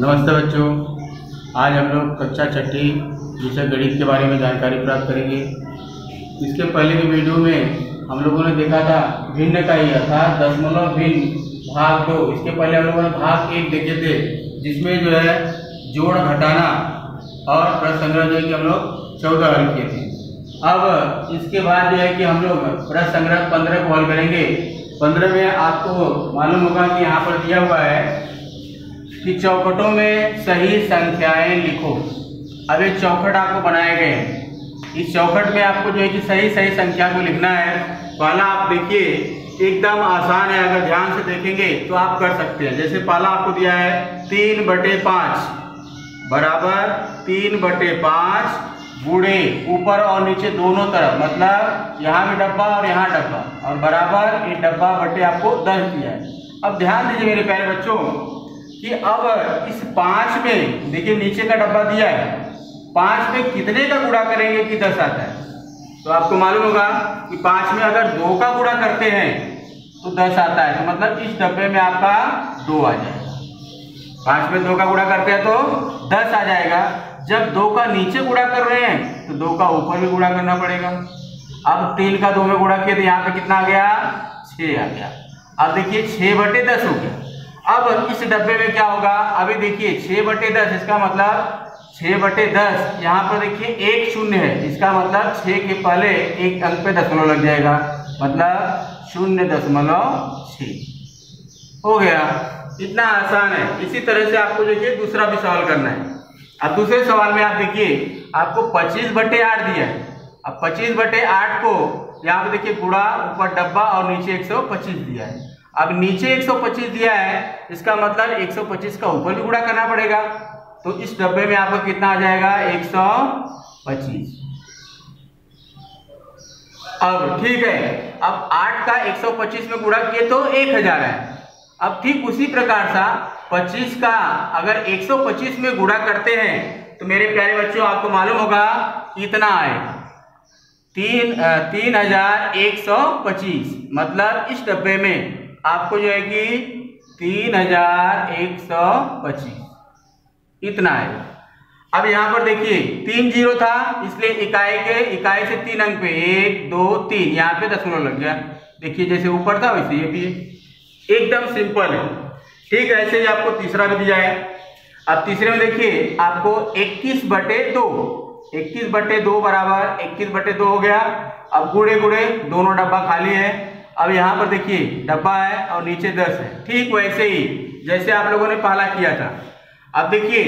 नमस्ते बच्चों, आज हम लोग कक्षा छठी विषय गणित के बारे में जानकारी प्राप्त करेंगे। इसके पहले की वीडियो में हम लोगों ने देखा था भिन्न का ही अर्थात दशमलव भिन्न भाग 2। इसके पहले हम लोगों ने भाग 1 देखे थे, जिसमें जो है जोड़ घटाना और प्रश्न संग्रह जो है कि हम लोग 14 हल किए थे। अब इसके बाद जो है कि हम लोग प्रश्न संग्रह 15 को हल करेंगे। 15 में आपको मालूम होगा कि यहाँ पर दिया हुआ है कि चौखटों में सही संख्याएं लिखो। अब ये चौखट आपको बनाए गए हैं। इस चौखट में आपको जो है कि सही संख्या को लिखना है। पहला आप देखिए, एकदम आसान है, अगर ध्यान से देखेंगे तो आप कर सकते हैं। जैसे पहला आपको दिया है 3/5 बराबर 3/5 गुणे ऊपर और नीचे दोनों तरफ, मतलब यहाँ भी डब्बा और यहाँ डब्बा, और बराबर ये डब्बा बटे आपको 10 दिया है। अब ध्यान दीजिए मेरे प्यारे बच्चों कि अब इस 5 में देखिए नीचे का डब्बा दिया है, 5 में कितने का गुणा करेंगे कि 10 आता है। तो आपको मालूम होगा कि 5 में अगर 2 का गुणा करते हैं तो 10 आता है। तो मतलब इस डब्बे में आपका 2 आ जाएगा। 5 में 2 का गुणा करते हैं तो 10 आ जाएगा। जब 2 का नीचे गुणा कर रहे हैं तो 2 का ऊपर भी गुणा करना पड़ेगा। अब 3 का 2 में गुणा किया तो यहाँ पे कितना आ गया, 6 आ गया। अब देखिए 6/10 हो गया। अब इस डब्बे में क्या होगा, अभी देखिए 6/10, इसका मतलब 6/10, यहाँ पर देखिए 1 शून्य है, इसका मतलब 6 के पहले एक अंक पे दशमलव लग जाएगा, मतलब 0.6 हो गया। इतना आसान है। इसी तरह से आपको देखिए दूसरा भी सवाल करना है। अब दूसरे सवाल में आप देखिए आपको 25/8 दिया है। अब 25/8 को यहाँ पे देखिए गुणा, ऊपर डब्बा और नीचे 125 दिया है। अब नीचे 125 दिया है, इसका मतलब 125 का ऊपर भी गुणा करना पड़ेगा। तो इस डब्बे में आपका कितना आ जाएगा, 125। अब ठीक है, अब 8 का 125 में गुणा किए तो 1000 है। अब ठीक उसी प्रकार सा 25 का अगर 125 में गुणा करते हैं तो मेरे प्यारे बच्चों आपको मालूम होगा इतना आएगा, 3125। मतलब इस डब्बे में आपको जो है कि 3125 इतना है। अब यहाँ पर देखिए 3 जीरो था, इसलिए इकाई से 3 अंक पे 1 2 3 यहाँ पे दशमलव लग गया। देखिए जैसे ऊपर था वैसे ये भी है, एकदम सिंपल है। ठीक है, ऐसे ही आपको तीसरा भी दिया है। अब तीसरे में देखिए आपको 21/2 बराबर 21/2 हो गया। अब गुणे गुणे दोनों डब्बा खाली है। अब यहाँ पर देखिए डब्बा है और नीचे 10 है, ठीक वैसे ही जैसे आप लोगों ने पहला किया था। अब देखिए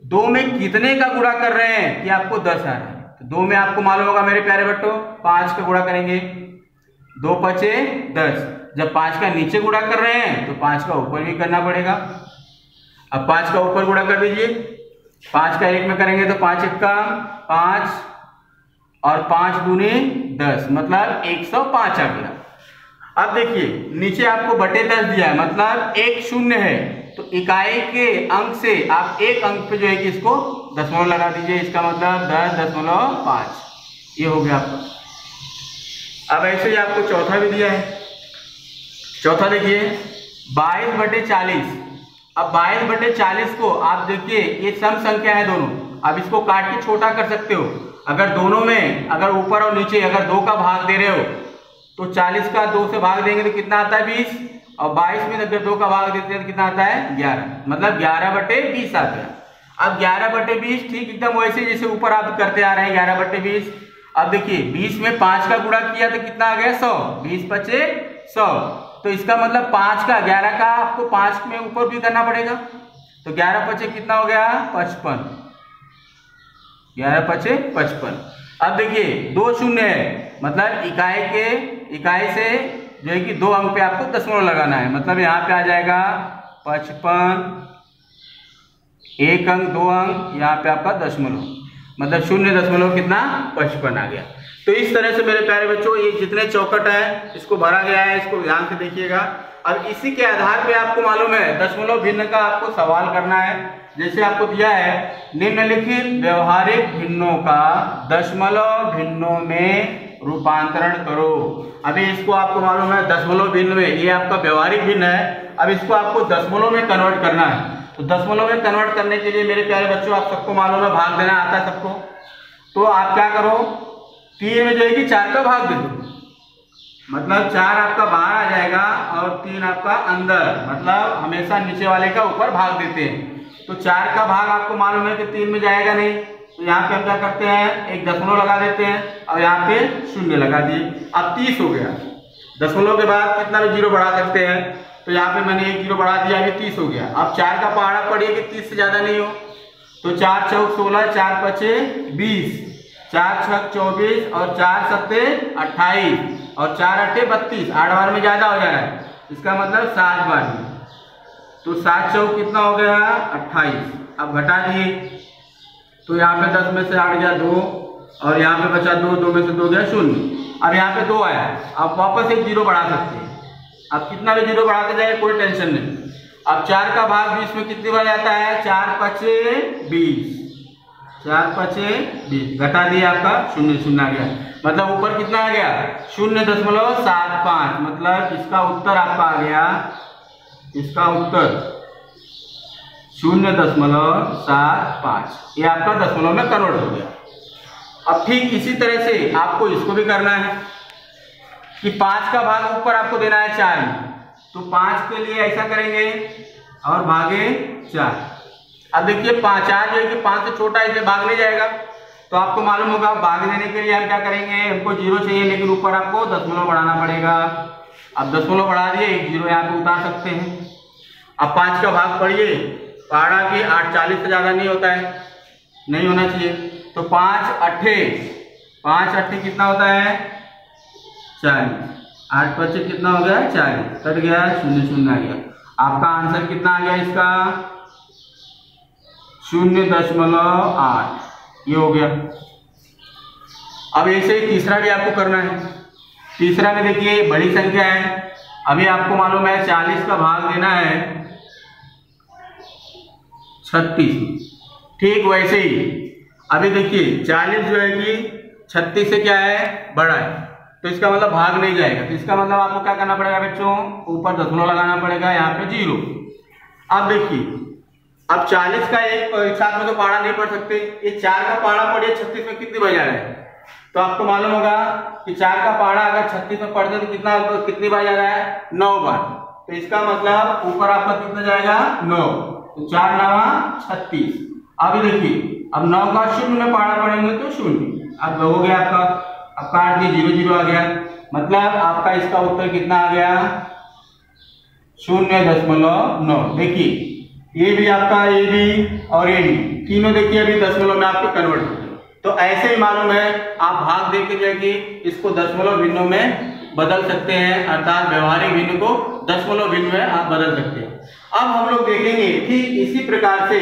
2 में कितने का गुणा कर रहे हैं कि आपको 10 आ रहा है। तो 2 में आपको मालूम होगा मेरे प्यारे बच्चों 5 का गुणा करेंगे, 2 5 10। जब 5 का नीचे गुणा कर रहे हैं तो 5 का ऊपर भी करना पड़ेगा। अब 5 का ऊपर गुणा कर दीजिए, 5 का 1 में करेंगे तो 5 1 5 और 5 दूनी 10, मतलब 105 आ गया। अब देखिए नीचे आपको बटे 10 दिया है, मतलब 1 शून्य है, तो इकाई के अंक से आप एक अंक पे जो है कि इसको दशमलव लगा दीजिए, इसका मतलब 10.5 ये हो गया आपका। अब ऐसे ही आपको चौथा भी दिया है। चौथा देखिए 22/40। अब 22/40 को आप देखिए ये सम संख्या है दोनों। अब इसको काट के छोटा कर सकते हो। अगर दोनों में अगर ऊपर और नीचे अगर 2 का भाग दे रहे हो तो 40 का 2 से भाग देंगे तो कितना आता है, 20। और 22 में अगर 2 का भाग देते हैं तो कितना आता है, 11, मतलब 11/20 आ गया। अब 11/20 ठीक एकदम वैसे जैसे ऊपर आप करते आ रहे हैं 11/20। अब देखिए 20 में 5 का गुणा किया तो कितना आ गया, 100। 20 5 100, तो इसका मतलब 5 का 11 का आपको 5 में ऊपर भी करना पड़ेगा। तो 11 5 कितना हो गया, 55। 11 5 55। अब देखिए 2 शून्य है, मतलब इकाई से जो है कि 2 अंक पे आपको दशमलव लगाना है, मतलब यहाँ पे आ जाएगा 55, 1 अंक 2 अंक, यहाँ पे आपका दशमलव, मतलब 0.55 आ गया। तो इस तरह से मेरे प्यारे बच्चों ये जितने चौखट है इसको भरा गया है, इसको ध्यान से देखिएगा। और इसी के आधार पे आपको मालूम है दशमलव भिन्न का आपको सवाल करना है। जैसे आपको दिया है निम्नलिखित व्यवहारिक भिन्नों का दशमलव भिन्नों में रूपांतरण करो। अभी इसको आपको मालूम है दशमलव भिन्न में, ये आपका व्यवहारिक भिन्न है। अब इसको आपको दशमलव में कन्वर्ट करना है। तो दशमलव में कन्वर्ट करने के लिए मेरे प्यारे बच्चों, आप सबको मालूम है भाग देना आता है सबको। तो आप क्या करो, 3 में जो है कि 4 का भाग दे दो, मतलब 4 आपका बाहर आ जाएगा और 3 आपका अंदर, मतलब हमेशा नीचे वाले का ऊपर भाग देते हैं। तो 4 का भाग आपको मालूम है कि 3 में जाएगा नहीं, तो यहाँ पे हम क्या करते हैं, एक दशमलव लगा देते हैं और यहाँ पे 0 लगा दिए। अब 30 हो गया। दशमलव के बाद कितना भी 0 बढ़ा सकते हैं, तो यहाँ पे मैंने एक 0 बढ़ा दिया, अभी 30 हो गया। अब 4 का पहाड़ा पड़िए कि 30 से ज्यादा नहीं हो, तो 4 चौक 16, 4 पचे 20, 4 छक 24 और 4 सत्ते 28 और 4 अट्ठे 32। 8 बार में ज्यादा हो जा रहा है, इसका मतलब 7 बार में। तो 7 चौक कितना हो गया, 28। अब घटा दिए, तो यहाँ पे 10 में से 8 गया 2 और यहाँ पे बचा 2, 2 में से 2 गया 0। अब यहाँ पे 2 आया, अब वापस एक 0 बढ़ा सकते हैं। अब कितना भी 0 बढ़ाते जाए कोई टेंशन नहीं। अब 4 का भाग 20 में कितनी बार आता है, 4 पचे 20, 4 पचे 20, घटा दिया आपका 0, 0 आ गया। मतलब ऊपर कितना आ गया, 0.75। मतलब इसका उत्तर आपका आ गया, इसका उत्तर 0.75, ये आपका दशमलव में कन्वर्ट हो गया। अब ठीक इसी तरह से आपको इसको भी करना है कि 5 का भाग ऊपर आपको देना है 4 में, तो 5 के लिए ऐसा करेंगे और भागे 4। अब देखिए 5 4 जो है कि 5 से छोटा है, इसलिए भाग नहीं जाएगा। तो आपको मालूम होगा भाग देने के लिए हम क्या करेंगे, हमको 0 चाहिए लेकिन ऊपर आपको दशमलव बढ़ाना पड़ेगा। अब दशमलव बढ़ा दिए, एक 0 यहाँ पे उतार सकते हैं। अब 5 का भाग पढ़िए, पहाड़ा की 8 40 से ज्यादा नहीं होता है, नहीं होना चाहिए। तो 5 अट्ठे कितना होता है, 40। 8 पच्चीस कितना हो गया, 40, कट गया 0, 0 आ गया। आपका आंसर कितना आ गया इसका, 0.8, ये हो गया। अब ऐसे ही तीसरा भी आपको करना है। तीसरा में देखिए बड़ी संख्या है, अभी आपको मालूम है 40 का भाग देना है 36। ठीक वैसे ही अभी देखिए 40 जो है कि 36 से क्या है, बड़ा है, तो इसका मतलब भाग नहीं जाएगा। तो इसका मतलब आपको क्या करना पड़ेगा बच्चों, ऊपर दशमलव लगाना पड़ेगा, यहाँ पे 0। अब देखिए अब 40 का एक साथ में तो पहाड़ा नहीं पढ़ सकते, ये 4 का पहाड़ा पढ़िए 36 में कितनी बार जा रहा है, तो आपको मालूम होगा कि 4 का पहाड़ा अगर 36 में पढ़ते तो कितनी बार जा रहा है, 9 बार। तो इसका मतलब ऊपर आपका कितना जाएगा, 9, तो 4 9 36। अभी देखिए अब 9 का 0 में पहाड़ा पढ़ेंगे तो 0। अब हो गया आपका, अब काट दिए 0 0 आ गया, मतलब आपका इसका उत्तर कितना आ गया, 0.9। देखिए ये भी आपका, ये भी और ये भी, तीनों देखिए अभी दशमलव में आपके कन्वर्ट हो गए। तो ऐसे ही मालूम है आप भाग दे के जो है कि इसको दशमलव भिन्नों में बदल सकते हैं, अर्थात व्यवहारिक भिन्न को दशमलव भिन्न में आप बदल सकते हैं। अब हम लोग देखेंगे ठीक इसी प्रकार से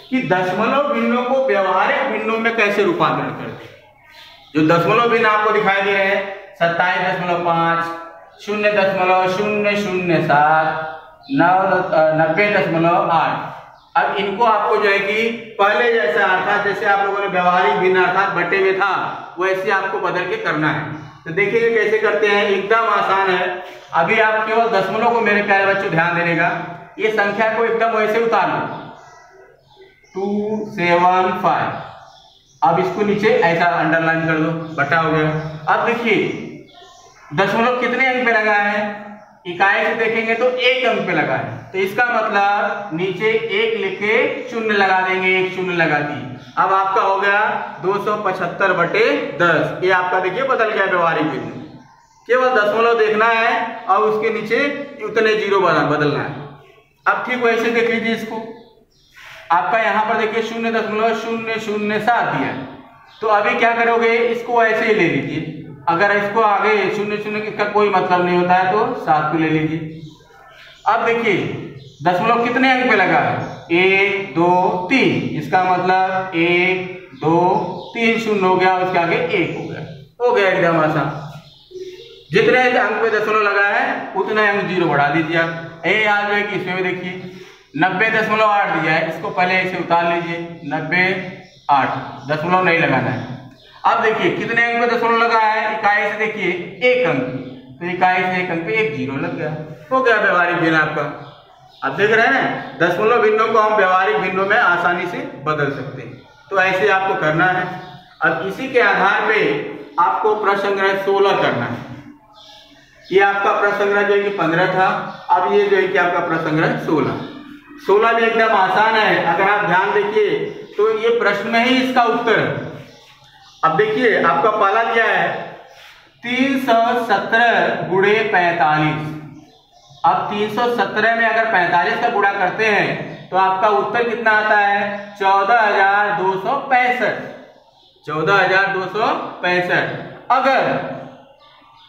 कि दशमलव भिन्नों को व्यवहारिक भिन्नों में कैसे रूपांतरण करते हैं। जो दशमलव भिन्न आपको दिखाई दे रहे हैं 27.5, 0.007, 90.8। अब इनको आपको जो है कि पहले जैसा अर्थात जैसे आप लोगों ने व्यवहारिक भिन्न अर्थात बटे में था वैसे आपको बदल के करना है। तो देखिए कैसे करते हैं, एकदम आसान है। अभी आप केवल दशमलव को मेरे प्यारे बच्चों ध्यान देने का, ये संख्या को एकदम वैसे उतार लो 275। अब इसको नीचे ऐसा अंडरलाइन कर दो, बटा हो गया। अब देखिए दशमलव कितने अंक पे लगा है, इकाई से देखेंगे तो 1 अंक पे लगा है, तो इसका मतलब नीचे 1 लिख के 0 लगा देंगे, 1 0 लगा दी। अब आपका हो गया 275/10। ये आपका देखिए बदल गया व्यवहारिक भिन्न। केवल दशमलव देखना है और उसके नीचे उतने 0 बदलना है। अब ठीक वैसे देख लीजिए इसको, आपका यहाँ पर देखिए 0.007 दिया, तो अभी क्या करोगे, इसको ऐसे ही ले लीजिए। अगर इसको आगे 0 0 का कोई मतलब नहीं होता है तो 7 को ले लीजिए। अब देखिए दशमलव कितने अंक पे लगा है, 1 2 3, इसका मतलब 1 2 3 0 हो गया, उसके आगे 1 हो गया एकदम आसान। जितने अंक पे दशमलव लगा है उतने अंक 0 बढ़ा दीजिए आप। ये हाल जो है कि इसमें देखिए 90.8 दिया है, इसको पहले ऐसे उतार लीजिए, 90.8 दशमलव नहीं लगाना है। अब देखिए कितने अंक पे दशमलव लगा है, इकाई से देखिए 1 अंक, तो इकाई से 1 अंक पे 1 0 लग गया, हो गया व्यवहारिक भिन्न आपका। आप देख रहे हैं ना, दशमलव भिन्नों को हम व्यवहारिक भिन्नों में आसानी से बदल सकते हैं। तो ऐसे आपको करना है। अब इसी के आधार पे आपको प्रश्न संग्रह 16 करना है। ये आपका प्रश्न संग्रह जो है कि 15 था, अब ये जो है कि आपका प्रश्न संग्रह 16 भी एकदम आसान है। अगर आप ध्यान देखिए तो ये प्रश्न में ही इसका उत्तर है। अब देखिए आपका पहला क्या है, 317 गुणे 45। अब 317 में अगर 45 का गुणा करते हैं तो आपका उत्तर कितना आता है, 14,265। 14,265। अगर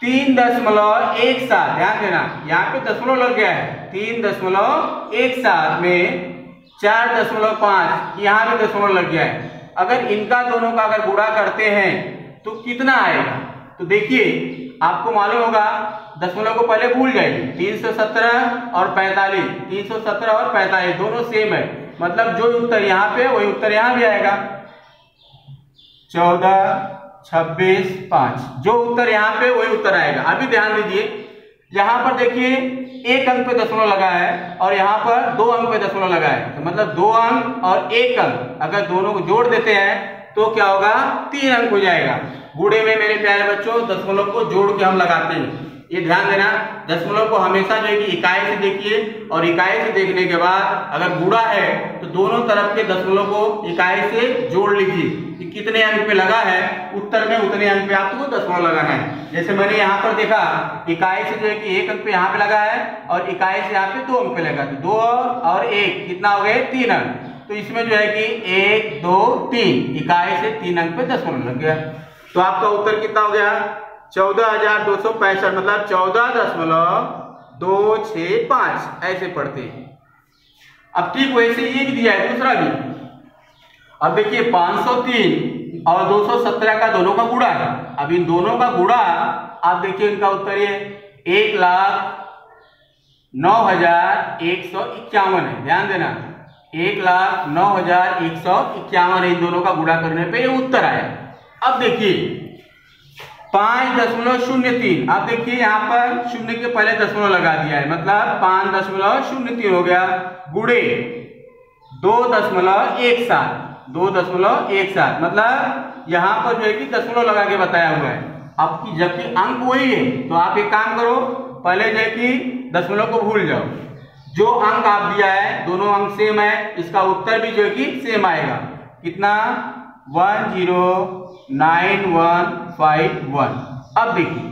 3.17, ध्यान देना यहाँ पे दशमलव लग गया है, 3.17 में 4.5 यहाँ भी दशमलव लग गया है। अगर इनका दोनों का अगर गुणा करते हैं तो कितना आएगा, तो देखिए आपको मालूम होगा, दशमलव को पहले भूल जाइए, 317 और 45, 317 और 45 दोनों सेम है, मतलब जो उत्तर यहाँ पे वही उत्तर यहाँ भी आएगा, 14, 26, 5, जो उत्तर यहाँ पे वही उत्तर आएगा। अभी ध्यान दीजिए, यहाँ पर देखिए एक अंक पे दशमलव लगा है और यहाँ पर 2 अंक पे दशमलव लगा है, तो मतलब 2 अंक और 1 अंक अगर दोनों को जोड़ देते हैं तो क्या होगा, 3 अंक हो जाएगा। गुणे में मेरे प्यारे बच्चों दशमलव को जोड़ के हम लगाते हैं, ये ध्यान देना। दशमलव को हमेशा जो है कि इकाई से देखिए और इकाई से देखने के बाद अगर गुणा है तो दोनों तरफ के दशमलव को इकाई से जोड़ लीजिए कि कितने अंक पे लगा है, उत्तर में उतने अंक पे आपको दशमलव लगाना है। जैसे मैंने यहाँ पर देखा, इकाई से जो है कि 1 अंक पे यहाँ पे लगा है और इकाई से यहाँ पे 2 अंक पे लगा, तो 2 और 1 कितना हो गए, 3 अंक। तो इसमें जो है कि 1, 2, 3 इकाई से 3 अंक पे दशमलव लग गया, तो आपका उत्तर कितना हो गया, 14,265, मतलब 14.265 ऐसे पढ़ते हैं। अब ठीक वैसे ये भी दिया है दूसरा भी। अब देखिए 503 और 217 का दोनों का गुणा है। अब इन दोनों का गुणा आप देखिए, इनका उत्तर ये 1,09,151 है। ध्यान देना, 1,09,151 इन दोनों का गुणा करने पे ये उत्तर आया। अब देखिए 5.03, आप देखिए यहाँ पर शून्य के पहले दशमलव लगा दिया है, मतलब 5.03 हो गया, गुणे 2.17, मतलब यहाँ पर जो है कि दशमलव लगा के बताया हुआ है। अब जबकि अंक वही है तो आप एक काम करो, पहले जो है कि दशमलव को भूल जाओ, जो अंक आप दिया है दोनों अंक सेम है, इसका उत्तर भी जो है कि सेम आएगा। कितना, 109151। अब देखिए,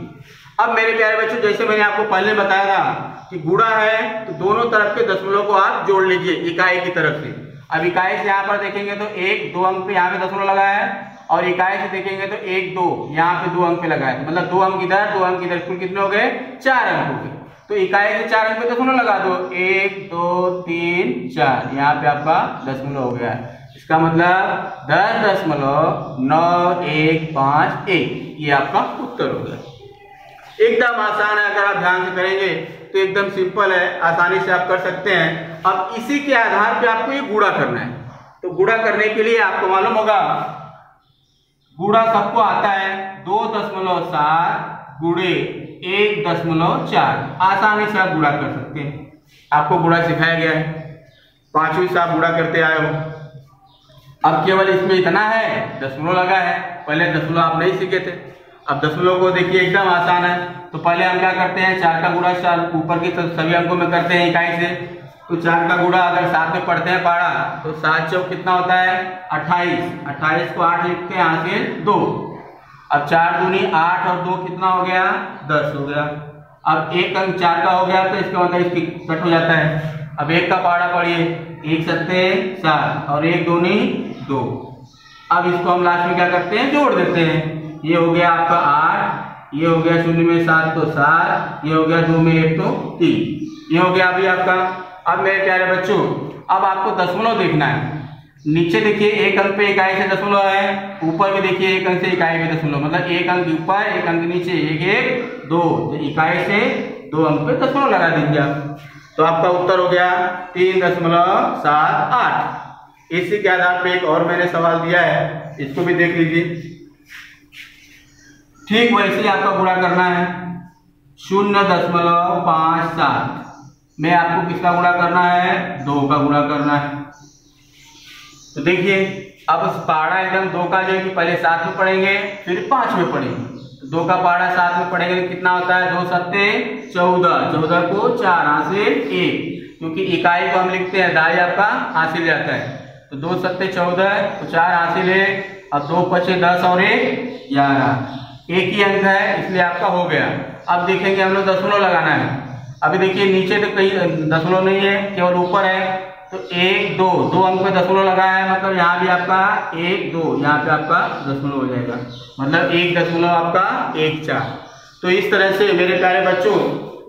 अब मेरे प्यारे बच्चों जैसे मैंने आपको पहले बताया था कि गुणा है तो दोनों तरफ के दशमलव को आप जोड़ लीजिए इकाई की तरफ से। अब इकाई से यहाँ पर देखेंगे तो 1, 2 अंक पे यहाँ पे दशमलव लगा है और इकाई से देखेंगे तो 1, 2 यहाँ पे 2 अंक पे लगा है, मतलब 2 अंक इधर 2 अंक इधर, कुल कितने हो गए, 4 अंक हो गए। तो इकाई से 4 अंक पे दशमलव लगा दो, 1, 2, 3, 4, यहाँ पे आपका दशमलव हो गया है। इसका मतलब 10.9151, ये आपका उत्तर हो गया। एकदम आसान है, अगर आप ध्यान से करेंगे तो एकदम सिंपल है, आसानी से आप कर सकते हैं। अब इसी के आधार पे आपको ये गुणा करना है, तो गुणा करने के लिए आपको मालूम होगा, गुणा सबको आता है, 2.7 गुणे 1.4, आसानी से आप गुणा कर सकते हैं। आपको गुणा सिखाया गया है, 5वीं से आप गुणा करते आए हो। अब केवल इसमें इतना है, दशमलव लगा है, पहले दशमलव आप नहीं सीखे थे। अब दशमलव को देखिए एकदम आसान है, तो पहले हम क्या करते हैं, 4 का गुणा ऊपर के सभी अंकों में करते हैं इकाई से। तो 4 का गुणा अगर 7 में पढ़ते हैं पढ़ा तो 7 चौक कितना होता है, 28, 28 को 8 लिखते हैं, यहाँ से 2। अब 4 दूनी 8 और 2 कितना हो गया, 10 हो गया। अब एक अंक 4 का हो गया तो इसका मतलब इसकी कट हो जाता है। अब 1 का पहाड़ा पढ़िए, 1 सत्ते 7 और 1 दूनी 2। अब इसको हम लास्ट में क्या करते हैं, जोड़ देते हैं। ये हो गया आपका 8, ये हो गया 0 में 7 तो 7, ये हो गया 2 में 1 तो 3, ये हो गया अभी आपका। अब मेरे प्यारे बच्चों, अब आपको दशमलव देखना है। नीचे देखिए 1 अंक पे इकाई से दशमलव है, ऊपर भी देखिए 1 अंक से इकाई में दशमलव, मतलब 1 अंक ऊपर 1 अंक नीचे, 1 1 2, तो इकाई से 2 अंक पे दशमलव लगा दीजिए आप, तो आपका उत्तर हो गया 3.78। इसी के आधार पे एक और मैंने सवाल दिया है, इसको भी देख लीजिए। ठीक वैसे ही आपका गुणा करना है, 0.57 में आपको किसका गुणा करना है, 2 का गुणा करना है। तो देखिए अब पहाड़ा एकदम 2 का जो है कि पहले 7 में पढ़ेंगे फिर 5 में पढ़ेंगे। 2 का पहाड़ा 7 में पढ़ेंगे तो कितना होता है, 2 सत्ते 14, 14 को 4 हासिल 1, क्योंकि इकाई को हम लिखते हैं दाई आपका हासिल जाता है। तो 2 सत्ते 14, तो 4 हासिल 1 और 2 पचे 10 और 1 11, एक ही अंक है इसलिए आपका हो गया। अब देखेंगे हम लोग दशमलव लगाना है। अभी देखिए नीचे तो कहीं दशमलव नहीं है, केवल ऊपर है। तो 1 2 2 अंक पे दशमलव लगाया है, मतलब यहाँ भी आपका 1 2, यहाँ पे आपका दशमलव हो जाएगा, मतलब 1 आपका 1 4। तो इस तरह से मेरे प्यारे बच्चों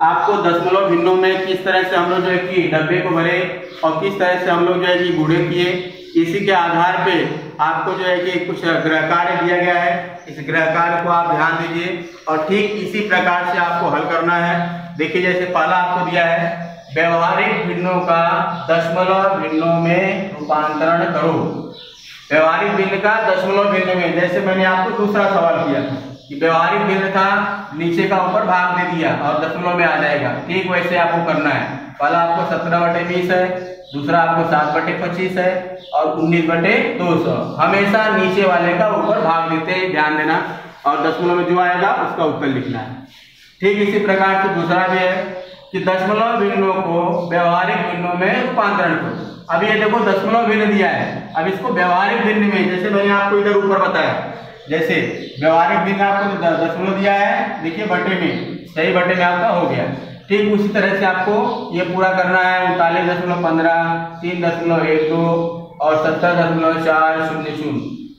आपको दशमलव भिन्नों में किस तरह से हम लोग जो है कि डब्बे को भरे और किस तरह से हम लोग जो है कि गुणे किए, इसी के आधार पे आपको जो है कि कुछ गृह कार्य दिया गया है। इस गृह कार्य को आप ध्यान दीजिए और ठीक इसी प्रकार से आपको हल करना है। देखिए जैसे पहला आपको दिया है, व्यवहारिक भिन्नों का दशमलव भिन्नों में रूपांतरण करो। व्यवहारिक भिन्न का दशमलव भिन्न में, जैसे मैंने आपको दूसरा सवाल किया कि व्यवहारिक भिन्न था, नीचे का ऊपर भाग दे दिया और दशमलव में आ जाएगा, ठीक वैसे आपको करना है। पहला आपको 17/20 है, दूसरा आपको 7/25 है और 19/200। हमेशा नीचे वाले का ऊपर भाग देते हैं, ध्यान देना, और दशमलव में जो आएगा उसका उत्तर लिखना है। ठीक इसी प्रकार से दूसरा भी है कि दशमलव भिन्नों को व्यवहारिक भिन्नों में रूपांतरण करो। अब ये देखो दशमलव भिन्न दिया है, अब इसको व्यवहारिक भिन्न में, जैसे मैंने आपको इधर ऊपर बताया, जैसे व्यवहारिक भिन्न आपको दशमलव दिया है, देखिए बटे में, सही बटे में आपका हो गया। ठीक उसी तरह से आपको ये पूरा करना है 39.15, 3.12 और 70.400,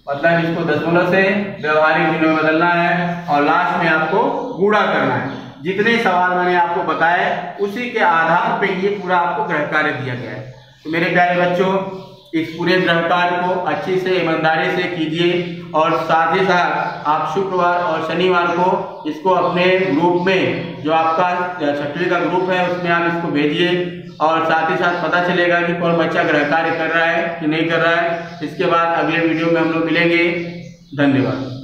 मतलब इसको दशमलव से व्यवहारिक भिन्नों में बदलना है और लास्ट में आपको गुणा करना है। जितने सवाल मैंने आपको बताए उसी के आधार पे ये पूरा आपको गृह कार्य दिया गया है। तो मेरे प्यारे बच्चों इस पूरे गृह कार्य को अच्छी से ईमानदारी से कीजिए और साथ ही साथ आप शुक्रवार और शनिवार को इसको अपने ग्रुप में, जो आपका 6वीं का ग्रुप है उसमें आप इसको भेजिए और साथ ही साथ पता चलेगा कि कौन बच्चा गृह कार्य कर रहा है कि नहीं कर रहा है। इसके बाद अगले वीडियो में हम लोग मिलेंगे। धन्यवाद।